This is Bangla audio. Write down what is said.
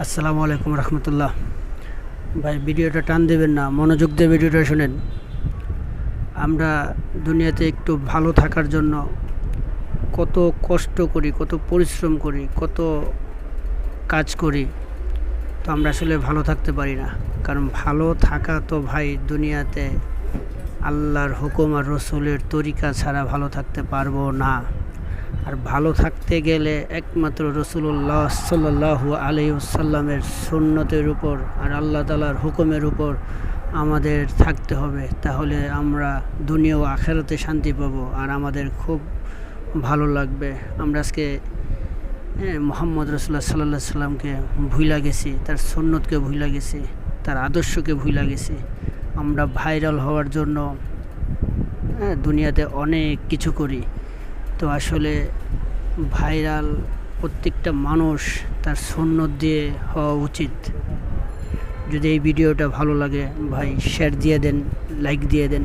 আসসালামু আলাইকুম রহমতুল্লাহ। ভাই ভিডিওটা টান দেবেন না, মনোযোগ দিয়ে ভিডিওটা শোনেন। আমরা দুনিয়াতে একটু ভালো থাকার জন্য কত কষ্ট করি, কত পরিশ্রম করি, কত কাজ করি, তো আমরা আসলে ভালো থাকতে পারি না। কারণ ভালো থাকা তো ভাই দুনিয়াতে আল্লাহর হুকুম আর রসুলের তরিকা ছাড়া ভালো থাকতে পারবো না। আর ভালো থাকতে গেলে একমাত্র রসুল্লাহ সাল্লাল্লাহু আলাইহি ওয়াসাল্লামের সুন্নতের উপর আর আল্লাহ তাআলার হুকুমের উপর আমাদের থাকতে হবে। তাহলে আমরা দুনিয়া ও আখিরাতে শান্তি পাবো আর আমাদের খুব ভালো লাগবে। আমরা আজকে মুহাম্মদ রাসূলুল্লাহ সাল্লাল্লাহু আলাইহি সাল্লামকে ভুইলা গেছি, তার সুন্নতকে ভুইলা গেছি, তার আদর্শকে ভুইলা গেছি। আমরা ভাইরাল হওয়ার জন্য দুনিয়াতে অনেক কিছু করি। তো আসলে ভাইরাল প্রত্যেকটা মানুষ তার সুন্নত দিয়ে হওয়া উচিত। যদি এই ভিডিওটা ভালো লাগে ভাই শেয়ার দিয়ে দেন, লাইক দিয়ে দেন।